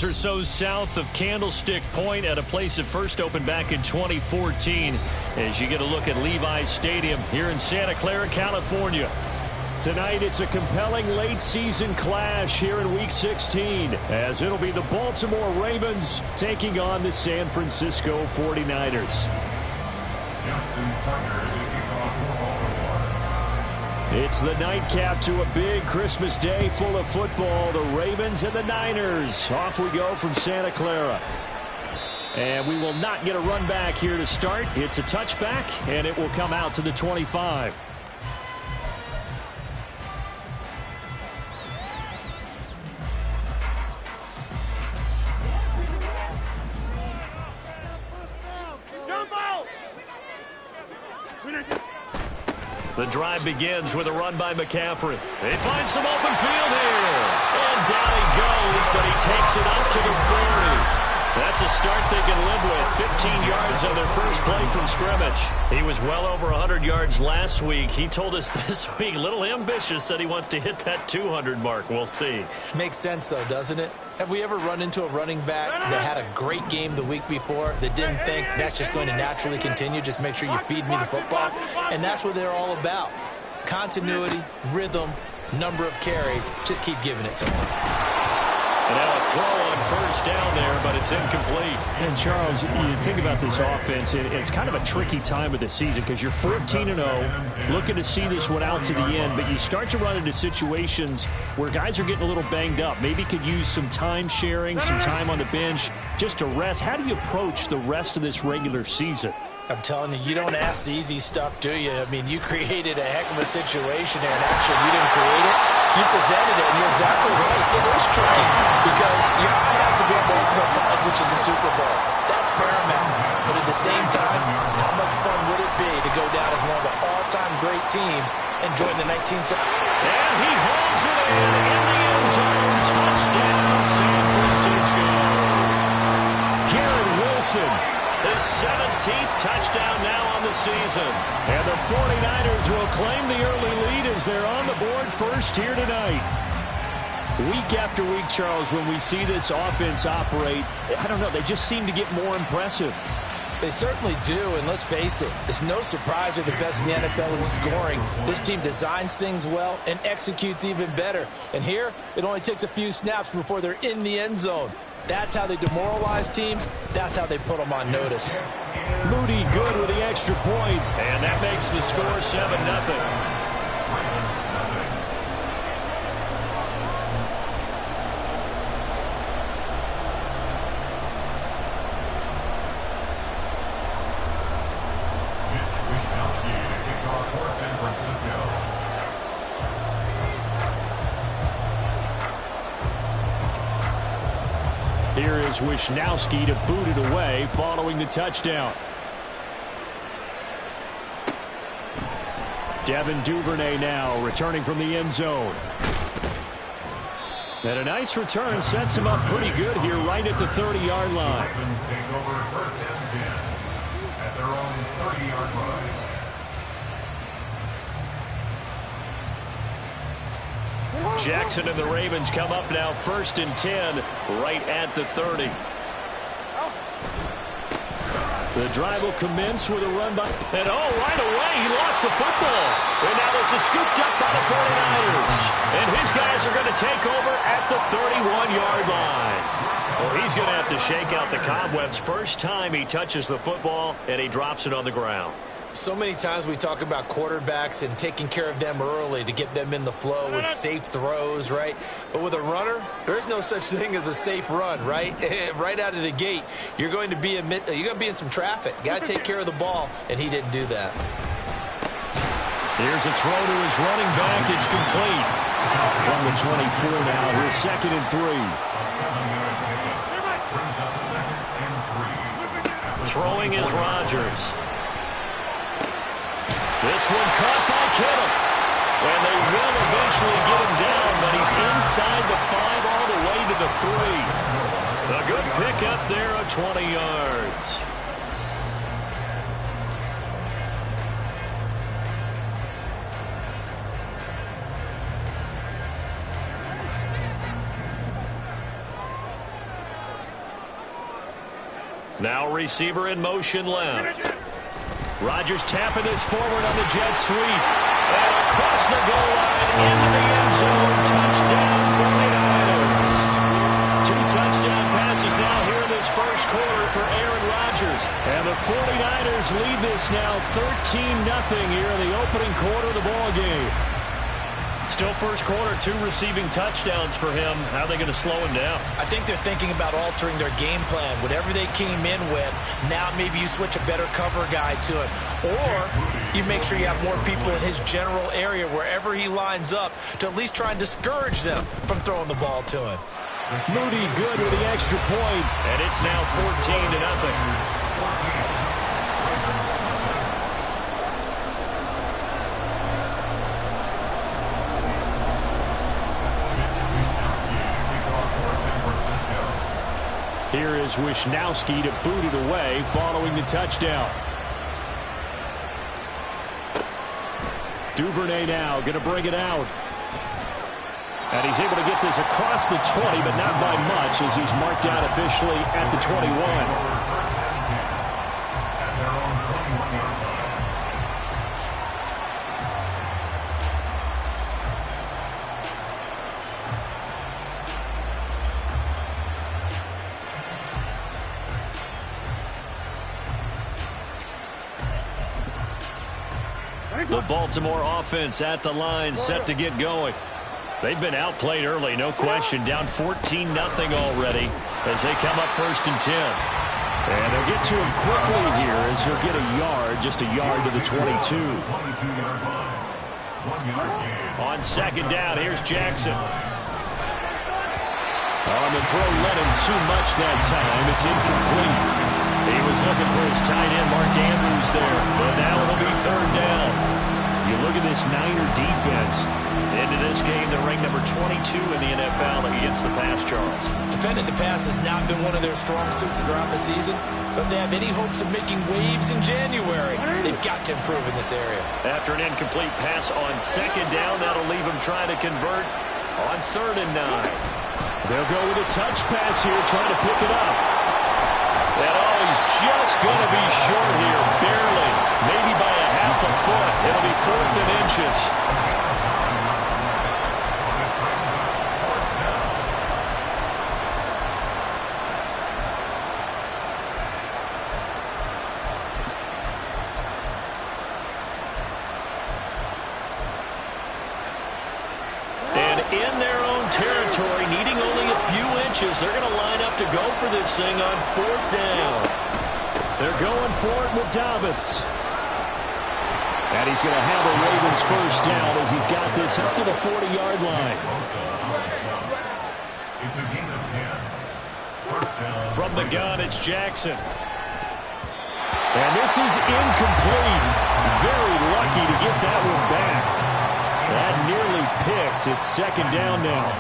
Or so south of Candlestick Point at a place that first opened back in 2014 as you get a look at Levi's Stadium here in Santa Clara, California. Tonight it's a compelling late season clash here in Week 16 as it'll be the Baltimore Ravens taking on the San Francisco 49ers. It's the nightcap to a big Christmas day full of football. The Ravens and the Niners. Off we go from Santa Clara. And we will not get a run back here to start. It's a touchback, and it will come out to the 25. The drive begins with a run by McCaffrey. They find some open field here. And down he goes, but he takes it up to the 40. That's a start they can live with. 15 yards on their first play from scrimmage. He was well over 100 yards last week. He told us this week, a little ambitious, said he wants to hit that 200 mark. We'll see. Makes sense, though, doesn't it? Have we ever run into a running back that had a great game the week before that didn't think that's just going to naturally continue? Just make sure you feed me the football. And that's what they're all about. Continuity, rhythm, number of carries. Just keep giving it to them. And now a throw on first down there, but it's incomplete. And, Charles, you think about this offense, it's kind of a tricky time of the season because you're 14-0, looking to see this one out to the end, but you start to run into situations where guys are getting a little banged up. Maybe could use some time sharing, some time on the bench just to rest. How do you approach the rest of this regular season? I'm telling you, you don't ask the easy stuff, do you? I mean, you created a heck of a situation there, and actually you didn't create it. You presented it, and you're exactly right. It is tricky because your eye has to be on the ultimate prize, which is the Super Bowl. That's paramount. But at the same time, how much fun would it be to go down as one of the all-time great teams and join the 1970s? And he holds it in the end zone. Touchdown, San Francisco. Garrett Wilson. His 17th touchdown now on the season. And the 49ers will claim the early lead as they're on the board first here tonight. Week after week, Charles, when we see this offense operate, I don't know, they just seem to get more impressive. They certainly do, and let's face it, it's no surprise they're the best in the NFL in scoring. This team designs things well and executes even better. And here, it only takes a few snaps before they're in the end zone. That's how they demoralize teams. That's how they put them on notice. Moody good with the extra point, and that makes the score 7-0. Here is Wishnowski to boot it away following the touchdown. Devin Duvernay now returning from the end zone. And a nice return sets him up pretty good here right at the 30-yard line. Take over first and 10 at their own 30-yard line. Jackson and the Ravens come up now first and 10 right at the 30. The drive will commence with a run by, and right away he lost the football. And now this is scooped up by the 49ers. And his guys are going to take over at the 31-yard line. Well, he's going to have to shake out the cobwebs first time he touches the football, and he drops it on the ground. So many times we talk about quarterbacks and taking care of them early to get them in the flow with safe throws, right? But with a runner, there is no such thing as a safe run, right? Right out of the gate, you're going to be in some traffic. Got to take care of the ball, and he didn't do that. Here's a throw to his running back. It's complete. From the 24 now, here's 2nd and 3. Throwing is Rodgers. This one caught by Kittle. And they will eventually get him down, but he's inside the 5 all the way to the 3. A good pickup there of 20 yards. Now receiver in motion left. Rodgers tapping this forward on the jet sweep. And across the goal line into the end zone. Touchdown 49ers. 2 touchdown passes now here in this first quarter for Aaron Rodgers. And the 49ers lead this now 13-0 here in the opening quarter of the ball game. Still first quarter, 2 receiving touchdowns for him. How are they going to slow him down? I think they're thinking about altering their game plan. Whatever they came in with, now maybe you switch a better cover guy to it. Or you make sure you have more people in his general area wherever he lines up to at least try and discourage them from throwing the ball to him. Moody good with the extra point. And it's now 14-0. Here is Wishnowsky to boot it away following the touchdown. Duvernay now going to bring it out. And he's able to get this across the 20, but not by much as he's marked out officially at the 21. The Baltimore offense at the line, set to get going. They've been outplayed early, no question. Down 14-0 already as they come up 1st and 10. And they'll get to him quickly here as he'll get a yard, just a yard to the 22. On 2nd down, here's Jackson. On the throw, let him too much that time. It's incomplete. He was looking for his tight end, Mark Andrews, there. But now it'll be 3rd down. You look at this Niner defense. Into this game, they're ranked number 22 in the NFL against the pass, Charles. Defending the pass has not been one of their strong suits throughout the season, but if they have any hopes of making waves in January, they've got to improve in this area. After an incomplete pass on 2nd down, that'll leave them trying to convert on 3rd and 9. They'll go with a touch pass here, trying to pick it up. And he's just going to be short here, barely. Maybe by a half a foot. It'll be 4th and inches. And in their own territory, needing only a few inches, they're going to line up to go for this thing on 4th down. They're going for it with Dobbins. And he's going to have a Ravens 1st down as he's got this up to the 40-yard line. From the gun, it's Jackson. And this is incomplete. Very lucky to get that one back. That nearly picked. It's 2nd down now.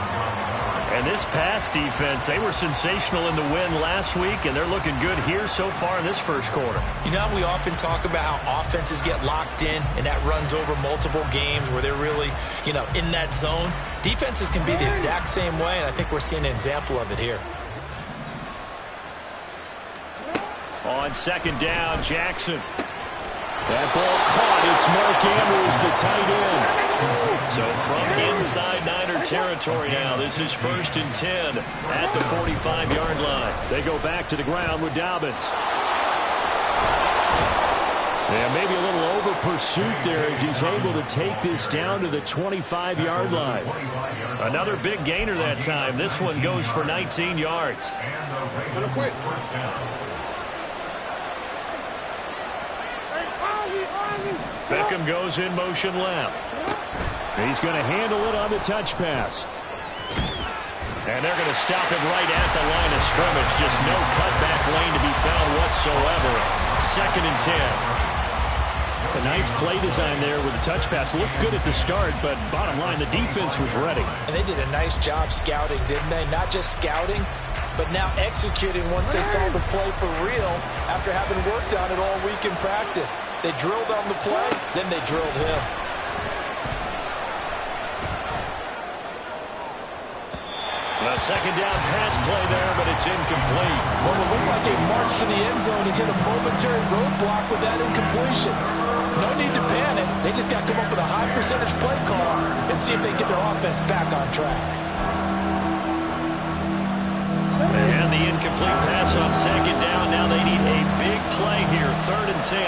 And this pass defense, they were sensational in the win last week, and they're looking good here so far in this first quarter. You know, we often talk about how offenses get locked in, and that runs over multiple games where they're really, in that zone. Defenses can be the exact same way, and I think we're seeing an example of it here. On 2nd down, Jackson. That ball caught. It's Mark Andrews, the tight end. So from inside Niner territory now, this is 1st and 10 at the 45-yard line. They go back to the ground with Dobbins. And maybe a little over pursuit there as he's able to take this down to the 25-yard line. Another big gainer that time. This one goes for 19 yards. Quick. Beckham goes in motion left. He's going to handle it on the touch pass. And they're going to stop him right at the line of scrimmage. Just no cutback lane to be found whatsoever. 2nd and 10. A nice play design there with the touch pass. Looked good at the start, but bottom line, the defense was ready. And they did a nice job scouting, didn't they? Not just scouting, but now executing once they saw the play for real after having worked on it all week in practice. They drilled on the play, then they drilled him. A second down pass play there, but it's incomplete. What will look like a march to the end zone is hit a momentary roadblock with that incompletion. No need to panic. They just got to come up with a high percentage play call and see if they can get their offense back on track. And the incomplete pass on second down. Now they need a big play here, 3rd and 10.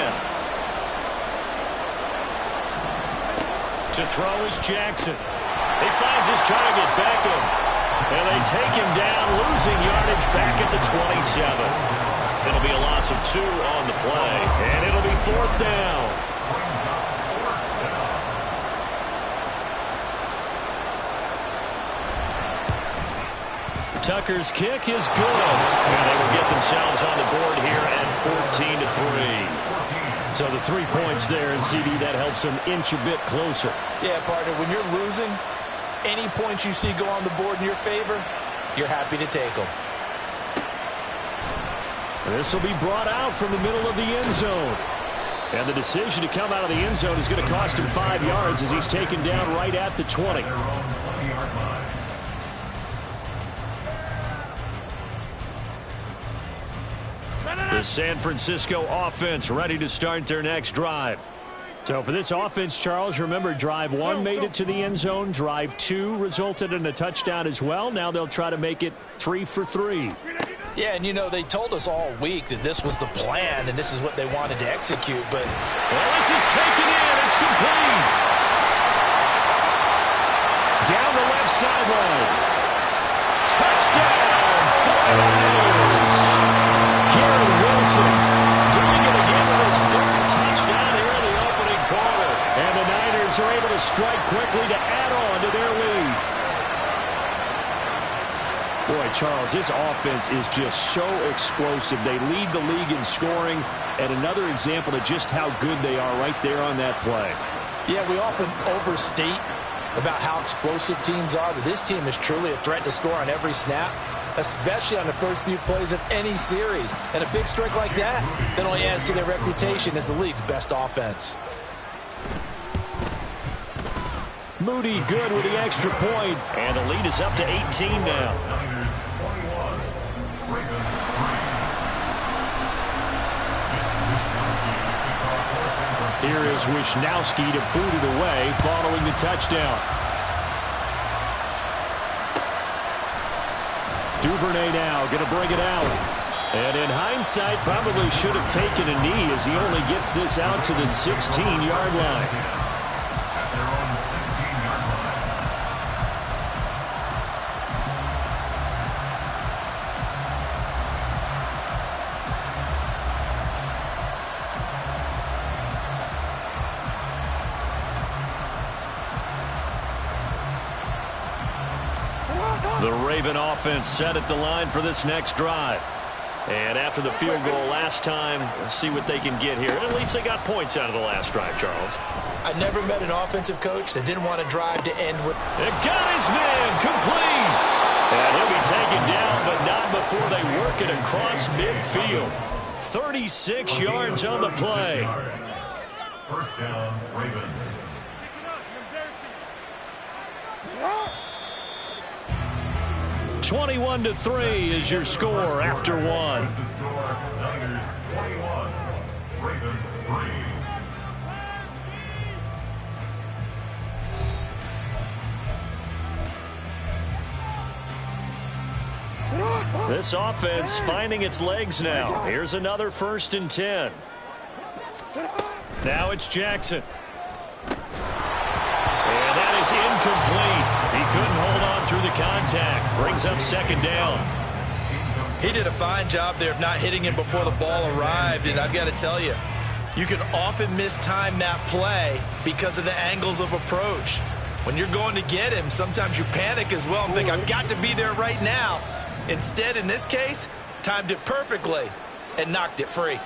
To throw is Jackson. He finds his target, Beckham. And they take him down, losing yardage back at the 27. It'll be a loss of 2 on the play. And it'll be 4th down. Tucker's kick is good. And they will get themselves on the board here at 14-3. So the 3 points there, and CD, that helps them inch a bit closer. Yeah, partner, when you're losing, any points you see go on the board in your favor, you're happy to take them. This will be brought out from the middle of the end zone. And the decision to come out of the end zone is going to cost him 5 yards as he's taken down right at the 20. The San Francisco offense ready to start their next drive. So for this offense, Charles, remember, drive 1 made it to the end zone. Drive 2 resulted in a touchdown as well. Now they'll try to make it 3 for 3. Yeah, and you know, they told us all week that this was the plan and this is what they wanted to execute, but this is taken in. It's complete. Down the left sideline. Touchdown, 49ers. Garrett Wilson doing it again with his 3rd touchdown here in the opening quarter. And the Niners are able to strike quickly to add on to their lead. Boy, Charles, this offense is just so explosive. They lead the league in scoring, and another example of just how good they are right there on that play. Yeah, we often overstate about how explosive teams are, but this team is truly a threat to score on every snap, especially on the first few plays of any series. And a big strike like that only adds to their reputation as the league's best offense. Moody good with the extra point, and the lead is up to 18 now. Here is Wisnowski to boot it away following the touchdown. Duvernay now going to bring it out. And in hindsight, probably should have taken a knee as he only gets this out to the 16-yard line. The Raven offense set at the line for this next drive. And after the field goal last time, let's see what they can get here. At least they got points out of the last drive, Charles. I never met an offensive coach that didn't want to drive to end with... It got his man complete. And he'll be taken down, but not before they work it across midfield. 36 yards on the play. First down, Ravens. 21-3 is your score after 1. Niners 21, Ravens 3. This offense finding its legs now. Here's another 1st and 10. Now it's Jackson. And that is incomplete. He couldn't hold on through the contact. Brings up 2nd down. He did a fine job there of not hitting him before the ball arrived, and I've got to tell you, you can often mistime that play because of the angles of approach. When you're going to get him, sometimes you panic as well and think, I've got to be there right now. Instead, in this case, timed it perfectly and knocked it free.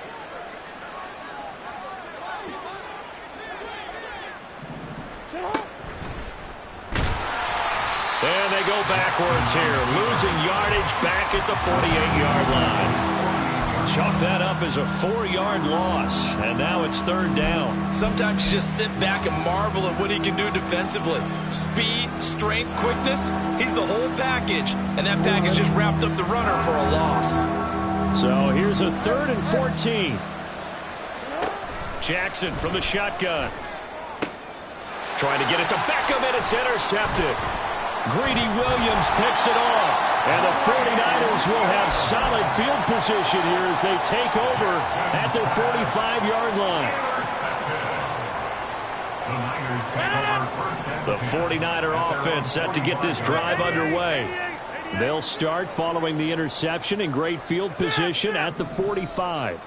And they go backwards here, losing yardage back at the 48-yard line. Chalk that up as a 4-yard loss, and now it's third down. Sometimes you just sit back and marvel at what he can do defensively. Speed, strength, quickness, he's the whole package, and that package just wrapped up the runner for a loss. So here's a 3rd and 14. Jackson from the shotgun. Trying to get it to Beckham, and it's intercepted. Greedy Williams picks it off. And the 49ers will have solid field position here as they take over at their 45-yard line. The 49er offense set to get this drive underway. They'll start following the interception in great field position at the 45.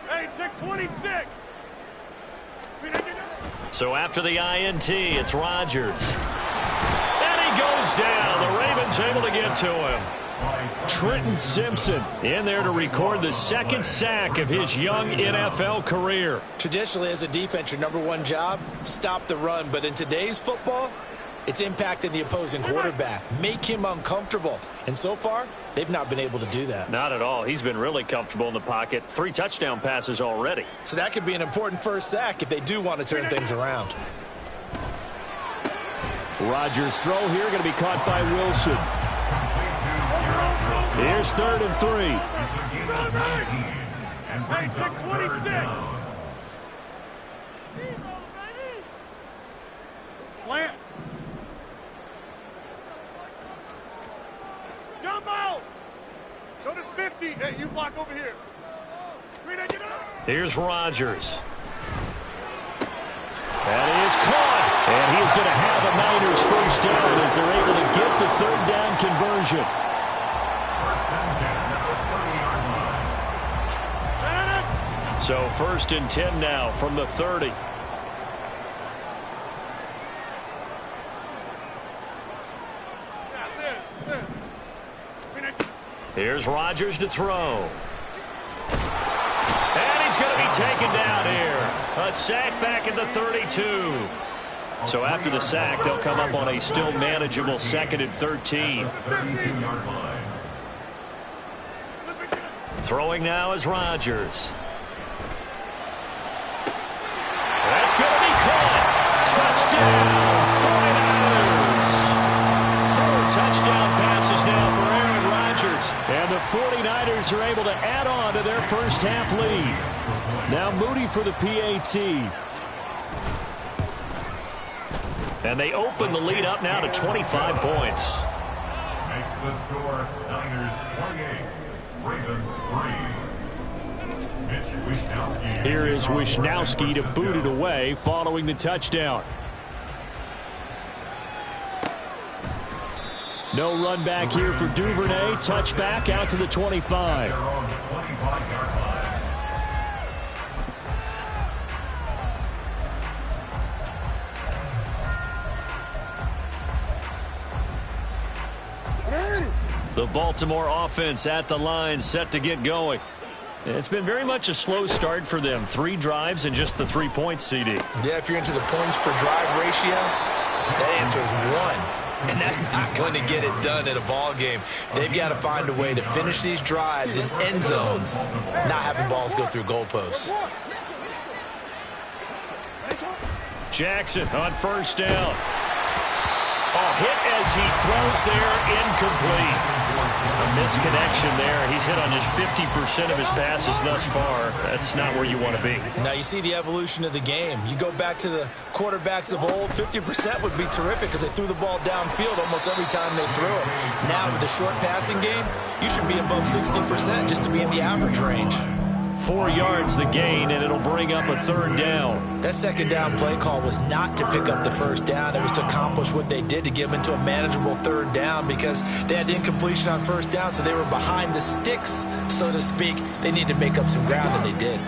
Hey, take 26. So after the INT, it's Rodgers. And he goes down. The Ravens able to get to him. Trenton Simpson in there to record the 2nd sack of his young NFL career. Traditionally, as a defense, your #1 job, stop the run. But in today's football, it's impacting the opposing quarterback. Make him uncomfortable. And so far, they've not been able to do that. Not at all. He's been really comfortable in the pocket. 3 touchdown passes already. So that could be an important first sack if they do want to turn things around. Rodgers' throw here going to be caught by Wilson. Here's 3rd and 3. Hey, take 26. Plant. Jump out. Go to 50. Hey, you block over here. Here's Rodgers. That is caught. And he is going to have a Niners first down as they're able to get the 3rd down conversion. So 1st and 10 now from the 30. Here's Rodgers to throw. And he's going to be taken down here. A sack back at the 32. So after the sack, they'll come up on a still manageable 2nd and 13. Throwing now is Rodgers. That's going to be caught. Touchdown, 49ers. 4 touchdown passes now for Aaron Rodgers. And the 49ers are able to add on to their first half lead. Now Moody for the PAT. And they open the lead up now to 25 points. Makes the score Niners 28, Ravens 3. Here is Wishnowsky to boot it away following the touchdown. No run back here for Duvernay. Touchback out to the 25. The Baltimore offense at the line, set to get going. It's been very much a slow start for them. 3 drives and just the 3 points, CD. Yeah, if you're into the points per drive ratio, that answer is 1. And that's not going to get it done in a ball game. They've got to find a way to finish these drives in end zones, not having balls go through goalposts. Jackson on first down. A hit as he throws there, incomplete. A misconnection there. He's hit on just 50% of his passes thus far. That's not where you want to be. Now you see the evolution of the game. You go back to the quarterbacks of old, 50% would be terrific because they threw the ball downfield almost every time they threw it. Now with the short passing game, you should be above 60% just to be in the average range. 4 yards the gain, and it'll bring up a 3rd down. That 2nd down play call was not to pick up the 1st down. It was to accomplish what they did to get them into a manageable 3rd down because they had incompletion on 1st down, so they were behind the sticks, so to speak. They needed to make up some ground, and they did.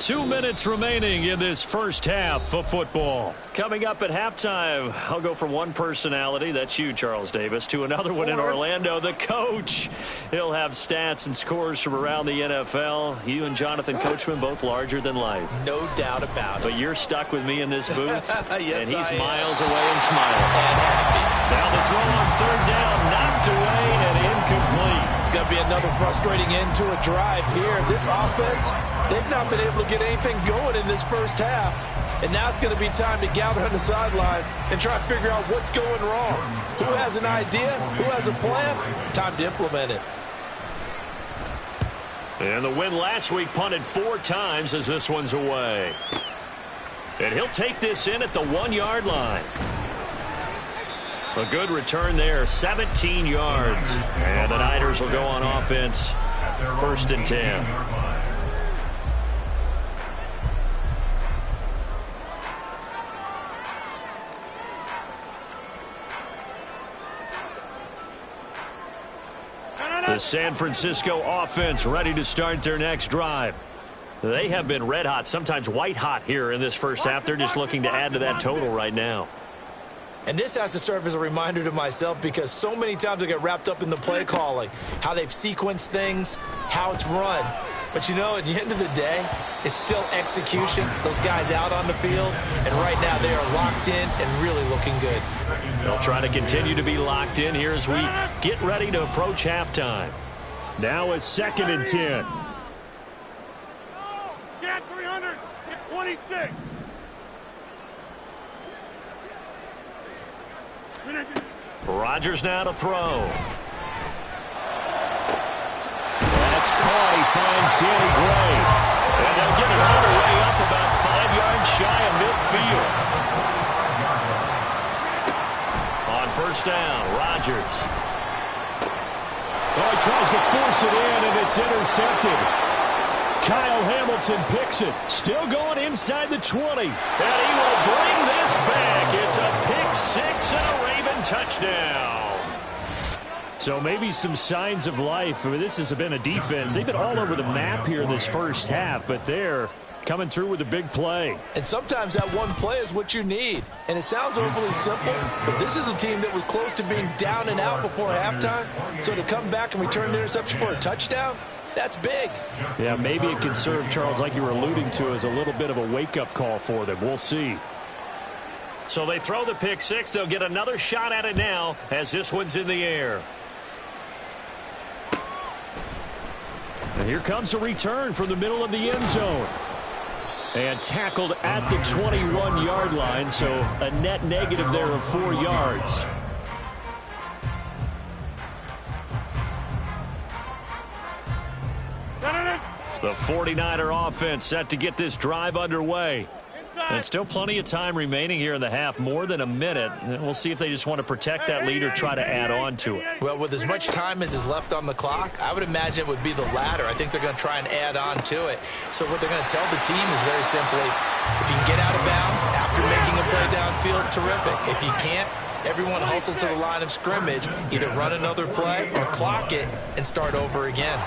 2 minutes remaining in this first half of football. Coming up at halftime, I'll go from one personality, that's you, Charles Davis, to another one in Orlando, the coach. He'll have stats and scores from around the NFL. You and Jonathan Coachman both larger than life. No doubt about it. But you're stuck with me in this booth, yes, and he's I miles away and smiling. And happy. Now the throw on third down, knocked away and incomplete. It's going to be another frustrating end to a drive here. This offense, they've not been able to get anything going in this first half. And now it's going to be time to gather on the sidelines and try to figure out what's going wrong. Who has an idea? Who has a plan? Time to implement it. And the win last week punted 4 times as this one's away. And he'll take this in at the 1-yard line. A good return there, 17 yards. And the Niners will go on offense, 1st and 10. The San Francisco offense ready to start their next drive. They have been red hot, sometimes white hot here in this first half. They're just looking to add to that total right now. And this has to serve as a reminder to myself because so many times I get wrapped up in the play calling, how they've sequenced things, how it's run. But, you know, at the end of the day, it's still execution. Those guys out on the field, and right now they are locked in and really looking good. They'll try to continue to be locked in here as we get ready to approach halftime. Now a 2nd and 10. Get 300. Get 26. Rodgers now to throw. That's caught. He finds Danny Gray. And they'll get it all the way up about 5 yards shy of midfield. On 1st down, Rodgers. Oh, he tries to force it in, and it's intercepted. Kyle Hamilton picks it. Still going inside the 20. And he will bring this back. It's a pick 6 and a Raven touchdown. So maybe some signs of life. I mean, this has been a defense. They've been all over the map here in this first half, but they're coming through with a big play. And sometimes that one play is what you need. And it sounds overly simple, but this is a team that was close to being down and out before halftime. So to come back and return the interception for a touchdown, that's big. Yeah, maybe it can serve, Charles, like you were alluding to, as a little bit of a wake-up call for them. We'll see. So they throw the pick 6. They'll get another shot at it now as this one's in the air. And here comes a return from the middle of the end zone. And tackled at the 21-yard line, so a net negative there of 4 yards. The 49er offense set to get this drive underway. And still plenty of time remaining here in the half, more than a minute. We'll see if they just want to protect that lead or try to add on to it. Well, with as much time as is left on the clock, I would imagine it would be the latter. I think they're going to try and add on to it. So what they're going to tell the team is very simply, if you can get out of bounds after making a play downfield, terrific. If you can't, everyone hustle to the line of scrimmage, either run another play or clock it and start over again.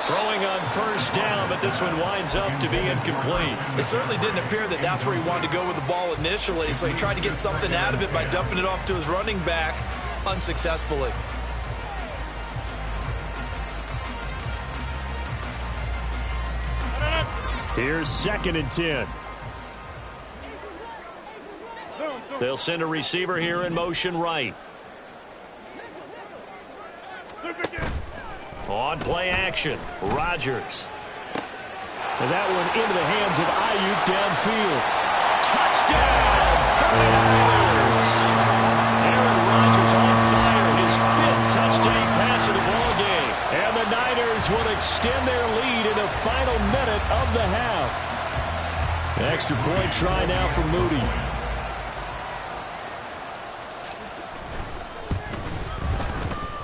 Throwing on 1st down, but this one winds up to be incomplete. It certainly didn't appear that that's where he wanted to go with the ball initially, so he tried to get something out of it by dumping it off to his running back unsuccessfully. Here's 2nd and 10. They'll send a receiver here in motion right. On play action, Rodgers. And that one into the hands of Ayuk downfield. Touchdown, 49ers! Aaron Rodgers on fire, his 5th touchdown pass of the ballgame. And the Niners will extend their lead in the final minute of the half. Extra point try now for Moody.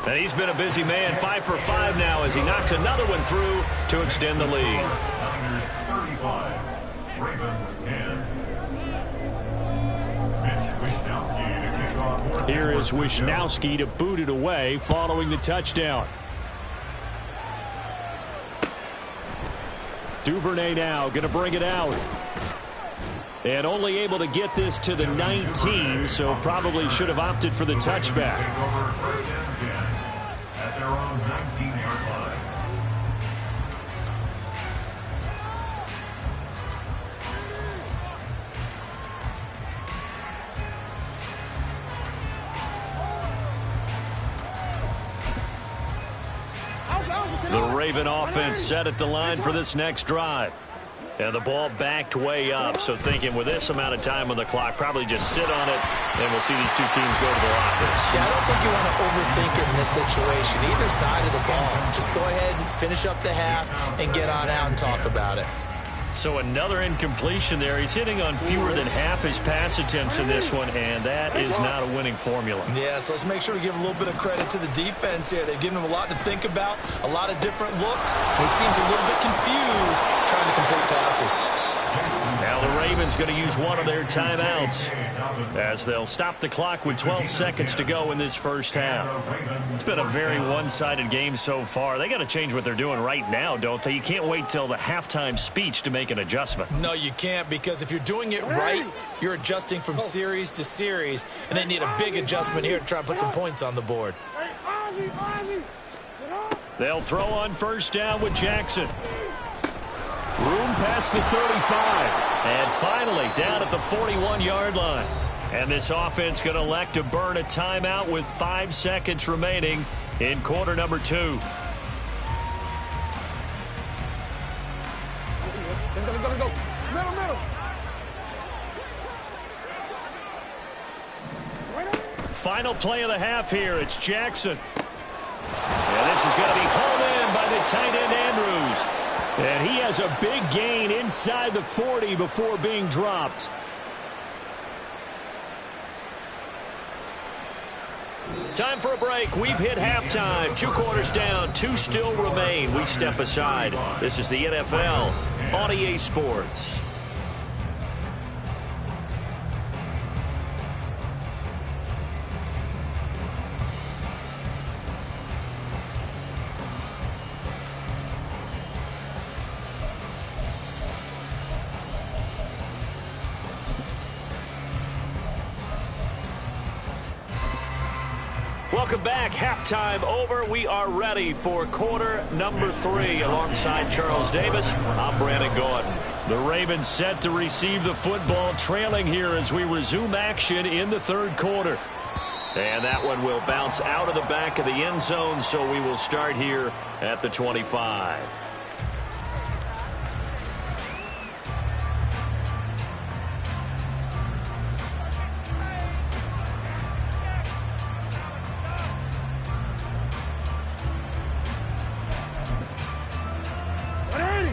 And he's been a busy man, 5 for 5 now as he knocks another one through to extend the lead. Niners 35, Ravens 10. Here is Wishnowsky to boot it away following the touchdown. Duvernay now going to bring it out. And only able to get this to the 19, so probably should have opted for the touchback. At their own 19-yard line. The Raven offense set at the line for this next drive. And the ball backed way up, so thinking with this amount of time on the clock, probably just sit on it, and we'll see these two teams go to the lockers. Yeah, I don't think you want to overthink it in this situation. Either side of the ball. Just go ahead and finish up the half and get on out and talk about it. So another incompletion there. He's hitting on fewer than half his pass attempts in this one, and that is not a winning formula. Yeah, so let's make sure we give a little bit of credit to the defense here. They've given him a lot to think about, a lot of different looks. He seems a little bit confused trying to complete passes. Now the Ravens going to use one of their timeouts as they'll stop the clock with 12 seconds to go in this first half. It's been a very one-sided game so far. They got to change what they're doing right now, don't they? You can't wait till the halftime speech to make an adjustment. No, you can't, because if you're doing it right, you're adjusting from series to series, and they need a big adjustment here to try and put some points on the board. They'll throw on first down with Jackson. Room past the 35. And finally down at the 41-yard line. And this offense going to elect to burn a timeout with 5 seconds remaining in quarter number 2. Final play of the half here. It's Jackson. And this is going to be pulled in by the tight end Andrews. And he has a big gain inside the 40 before being dropped. Time for a break. We've hit halftime. 2 quarters down. 2 still remain. We step aside. This is the NFL on EA Sports. Welcome back. Halftime over. We are ready for quarter number 3. Alongside Charles Davis, I'm Brandon Gordon. The Ravens set to receive the football, trailing here as we resume action in the third quarter. And that one will bounce out of the back of the end zone, so we will start here at the 25.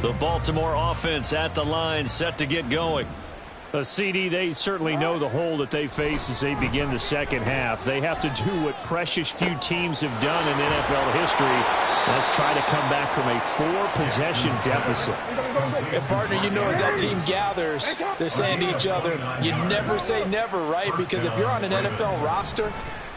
The Baltimore offense at the line, set to get going. CD, they certainly know the hole that they face as they begin the second half. They have to do what precious few teams have done in NFL history. Let's try to come back from a 4-possession deficit. And, partner, you know, as that team gathers, they're saying to each other, you never say never, right? Because if you're on an NFL roster,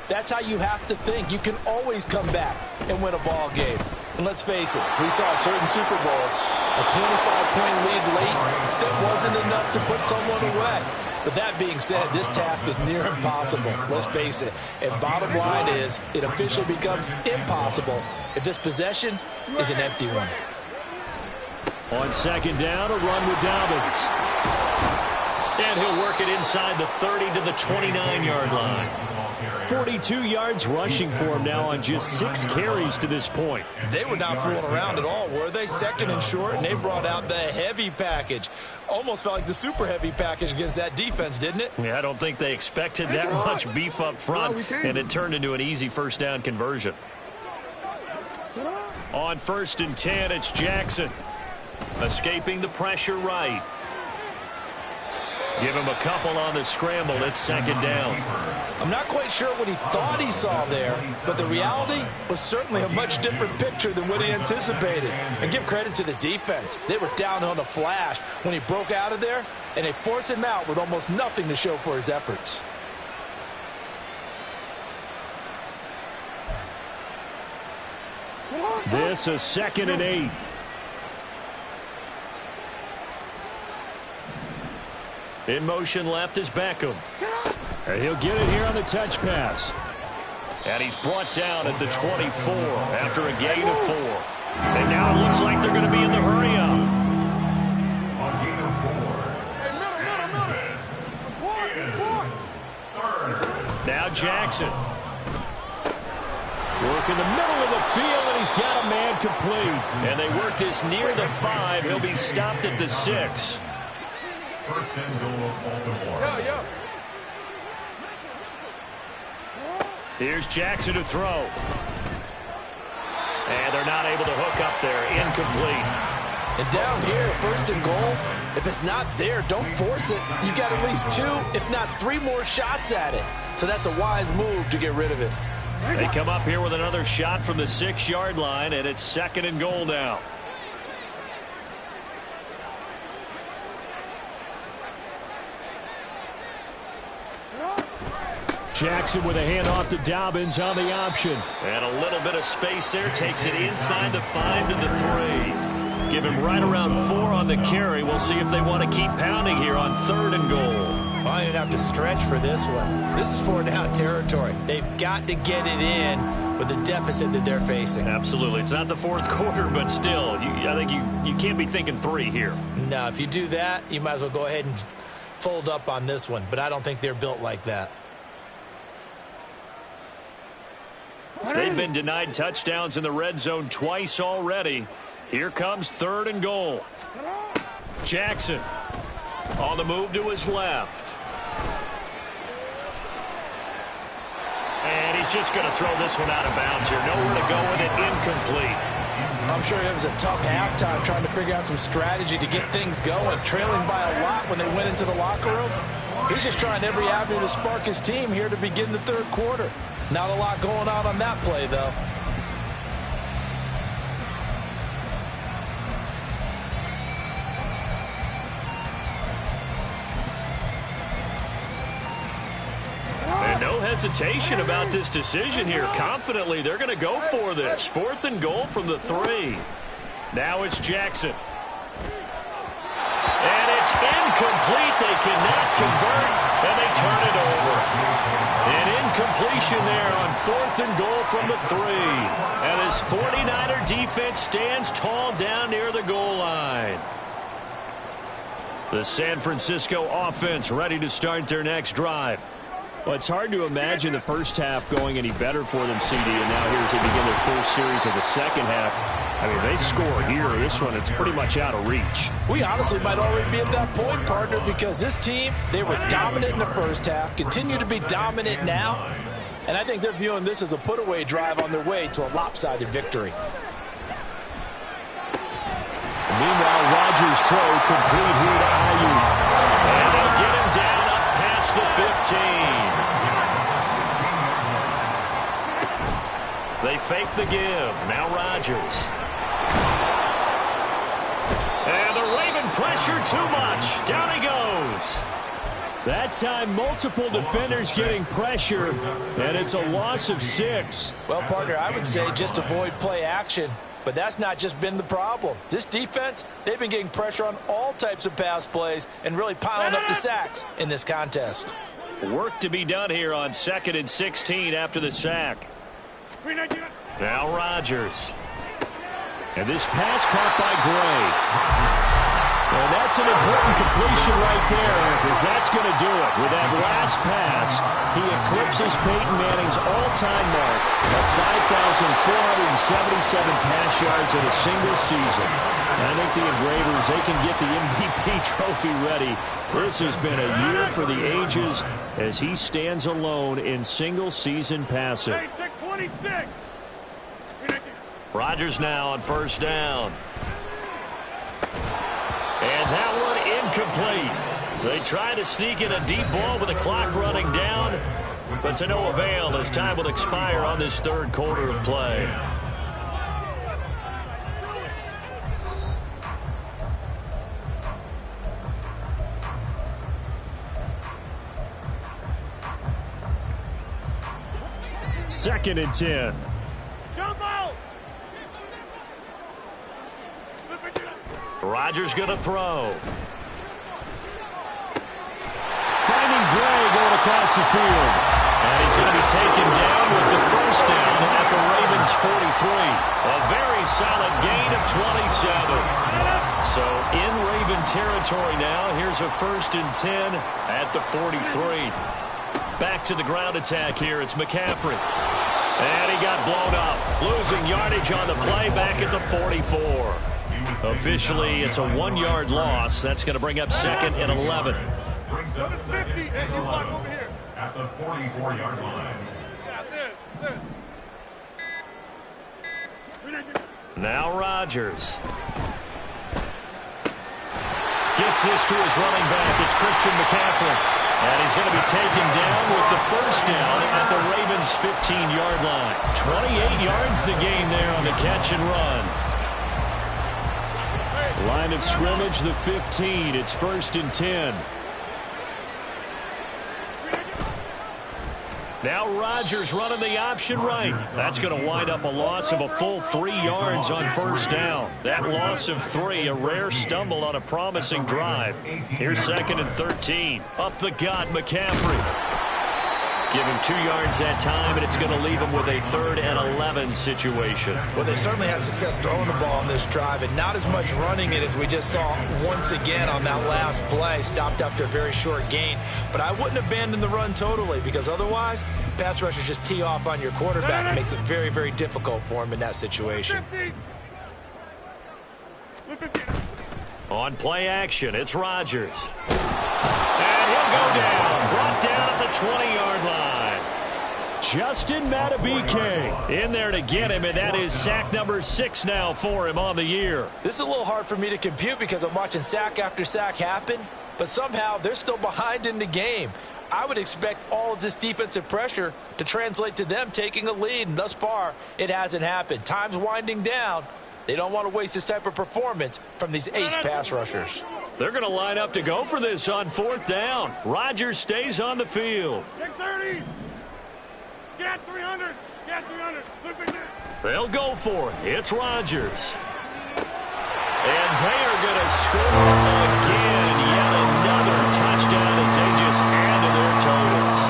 that's how you have to think. You can always come back and win a ball game. And let's face it, we saw a certain Super Bowl, a 25-point lead late that wasn't enough to put someone away. But that being said, this task is near impossible. Let's face it. And bottom line is, it officially becomes impossible if this possession is an empty one. On second down, a run with Dobbins. And he'll work it inside the 30 to the 29-yard line. 42 yards rushing for him now on just 6 carries to this point. They were not fooling around at all, were they? Second and short, and they brought out the heavy package. Almost felt like the super heavy package against that defense, didn't it? Yeah, I don't think they expected that much beef up front, and it turned into an easy first down conversion. On 1st and 10, it's Jackson. Escaping the pressure right. Give him a couple on the scramble. It's second down. I'm not quite sure what he thought he saw there, but the reality was certainly a much different picture than what he anticipated. And give credit to the defense. They were down on the flash when he broke out of there, and they forced him out with almost nothing to show for his efforts. This is 2nd and 8. In motion left is Beckham. And he'll get it here on the touch pass. And he's brought down at the 24 after a gain of 4. And now it looks like they're going to be in the hurry-up. On gain of 4. Now Jackson. Work in the middle of the field, and he's got a man complete. And they work this near the 5. He'll be stopped at the 6. First and goal of Baltimore. Here's Jackson to throw. And they're not able to hook up there. Incomplete. And down here, first and goal, if it's not there, don't force it. You got at least 2, if not 3 more shots at it. So that's a wise move to get rid of it. They come up here with another shot from the 6-yard line, and it's second and goal now. Jackson with a handoff to Dobbins on the option. And a little bit of space there. Takes it inside the 5 to the 3. Give him right around 4 on the carry. We'll see if they want to keep pounding here on third and goal. I'm going to have to stretch for this one. This is 4-down territory. They've got to get it in with the deficit that they're facing. Absolutely. It's not the fourth quarter, but still, I think you can't be thinking 3 here. No, if you do that, you might as well go ahead and fold up on this one. But I don't think they're built like that. They've been denied touchdowns in the red zone twice already. Here comes third and goal. Jackson on the move to his left. And he's just going to throw this one out of bounds here. Nowhere to go with it. Incomplete. I'm sure it was a tough halftime trying to figure out some strategy to get things going. Trailing by a lot when they went into the locker room. He's just trying every avenue to spark his team here to begin the third quarter. Not a lot going on that play, though. And no hesitation about this decision here. Confidently, they're going to go for this. Fourth and goal from the 3. Now it's Jackson. And it's incomplete. They cannot convert, and they turn it over. An incompletion there on fourth and goal from the 3. And this 49er defense stands tall down near the goal line. The San Francisco offense ready to start their next drive. Well, it's hard to imagine the first half going any better for them, CD, and now here as they begin their first series of the second half. I mean, they score here. This one, it's pretty much out of reach. We honestly might already be at that point, partner, because this team, they were dominant in the first half, continue to be dominant now, and I think they're viewing this as a put-away drive on their way to a lopsided victory. Meanwhile, Rodgers' throw complete here to Ayuk. And they'll get him down up past the 15. They fake the give. Now Rodgers. And the Raven pressure too much. Down he goes. That time, multiple defenders getting pressure, and it's a loss of 6. Well, partner, I would say just avoid play action, but that's not just been the problem. This defense, they've been getting pressure on all types of pass plays and really piling up the sacks in this contest. Work to be done here on 2nd and 16 after the sack. Now Rodgers. And this pass caught by Gray. And that's an important completion right there, because that's going to do it. With that last pass, he eclipses Peyton Manning's all-time mark of 5,477 pass yards in a single season. And I think the Engravers, they can get the MVP trophy ready. This has been a year for the ages as he stands alone in single-season passing. Rodgers now on first down. And that one incomplete. They try to sneak in a deep ball with the clock running down, but to no avail as time will expire on this third quarter of play. Second and 10. Rodgers going to throw. across the field. And he's going to be taken down with the first down at the Ravens 43. A very solid gain of 27. So in Raven territory now, here's a 1st and 10 at the 43. Back to the ground attack here. It's McCaffrey. And he got blown up. Losing yardage on the play back at the 44. Officially, it's a 1-yard loss. That's going to bring up 2nd and 11. Brings up 2nd and 11 at the 44-yard line. Now Rodgers. Gets this to his running back. It's Christian McCaffrey. And he's going to be taken down with the first down at the Ravens 15-yard line. 28 yards the gain there on the catch and run. Line of scrimmage, the 15. It's 1st and 10. Now Rodgers running the option right. That's going to wind up a loss of a full 3 yards on first down. That loss of 3, a rare stumble on a promising drive. Here's 2nd and 13. Up the gut, McCaffrey. Give him 2 yards that time, and it's going to leave him with a 3rd and 11 situation. Well, they certainly had success throwing the ball on this drive, and not as much running it as we just saw once again on that last play. Stopped after a very short gain. But I wouldn't abandon the run totally, because otherwise, pass rushers just tee off on your quarterback. It makes it very, very difficult for him in that situation. On play action, it's Rodgers. And he'll go down. Brought down at the 20-yard line. Justin Madubuike in there to get him, and that is sack number 6 now for him on the year. This is a little hard for me to compute because I'm watching sack after sack happen, but somehow they're still behind in the game. I would expect all of this defensive pressure to translate to them taking a lead, and thus far, it hasn't happened. Time's winding down. They don't want to waste this type of performance from these ace pass rushers. They're going to line up to go for this on 4th down. Rodgers stays on the field. 630. Get 300. Get 300. They'll go for it. It's Rodgers. And they are going to score again. Yet another touchdown as they just add to their totals.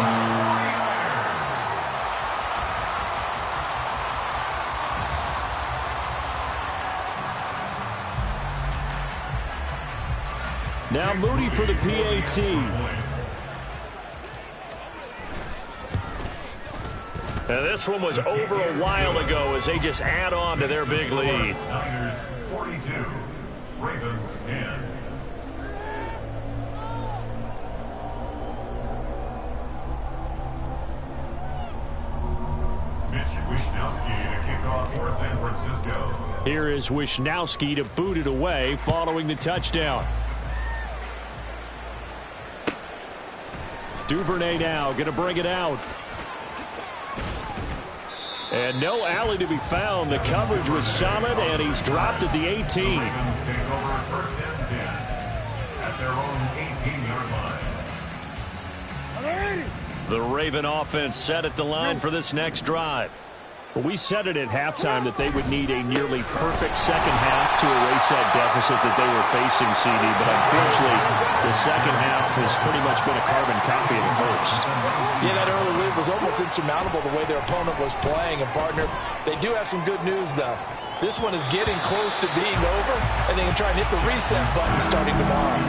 Now Moody for the PAT. Now this one was over a while ago as they just add on to their big lead. Niners 42, Ravens 10. Mitch Wishnowsky to kick off for San Francisco. Here is Wishnowsky to boot it away following the touchdown. Duvernay now going to bring it out. And no alley to be found. The coverage was solid, and he's dropped at the 18. Ravens take over 1st and 10 at their own 18-yard line. The Raven offense set at the line for this next drive. We said it at halftime that they would need a nearly perfect second half to erase that deficit that they were facing, CD. But unfortunately, the second half has pretty much been a carbon copy of the first. Yeah, that early lead was almost insurmountable the way their opponent was playing. And, partner, they do have some good news, though. This one is getting close to being over, and they can try and hit the reset button starting tomorrow.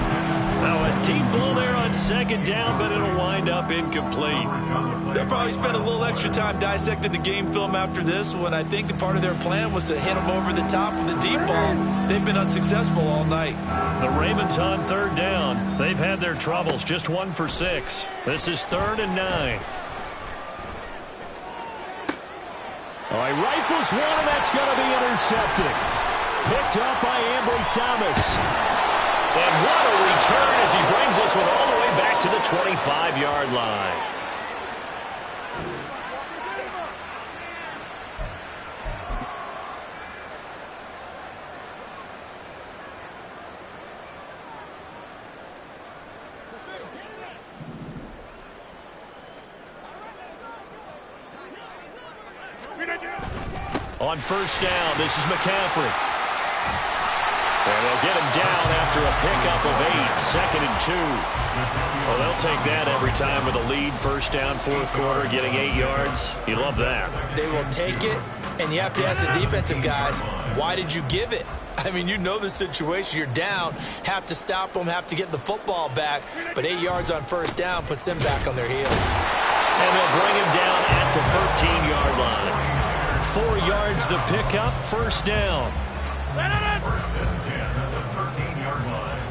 Now a deep ball there on 2nd down, but it'll wind up incomplete. They'll probably spend a little extra time dissecting the game film after this one. I think the part of their plan was to hit them over the top with the deep ball. They've been unsuccessful all night. The Ravens on 3rd down. They've had their troubles, just 1 for 6. This is 3rd and 9. All right, rifles one, and that's going to be intercepted. Picked up by Ambry Thomas. And what a return as he brings this one all the way back to the 25-yard line. On 1st down, this is McCaffrey. And they'll get him down after a pickup of 8, 2nd and 2. Well, they'll take that every time with a lead. First down, fourth quarter, getting 8 yards. You love that. They will take it, and you have to ask the defensive guys, why did you give it? I mean, you know the situation. You're down, have to stop them, have to get the football back. But 8 yards on first down puts them back on their heels. And they'll bring him down at the 13-yard line. 4 yards the pickup, first down. First and 10 at the 13-yard line.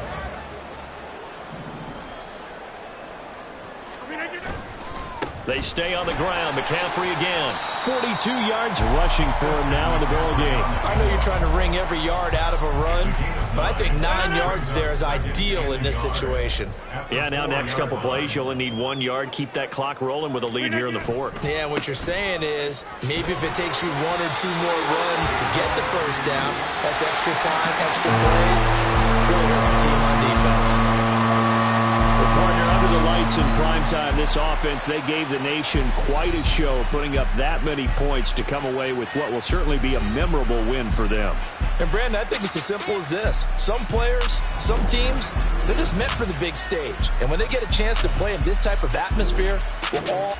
They stay on the ground. McCaffrey again. 42 yards rushing for him now in the ball game. I know you're trying to wring every yard out of a run, but I think 9 yards there is ideal in this situation. Yeah, now next couple plays, you only need 1 yard. Keep that clock rolling with a lead here in the fourth. Yeah, and what you're saying is maybe if it takes you 1 or 2 more runs to get the first down, that's extra time, extra plays. Really hurts the team on defense. Partner, under the lights in primetime, this offense, they gave the nation quite a show, putting up that many points to come away with what will certainly be a memorable win for them. And, Brandon, I think it's as simple as this. Some players, some teams, they're just meant for the big stage. And when they get a chance to play in this type of atmosphere, we're all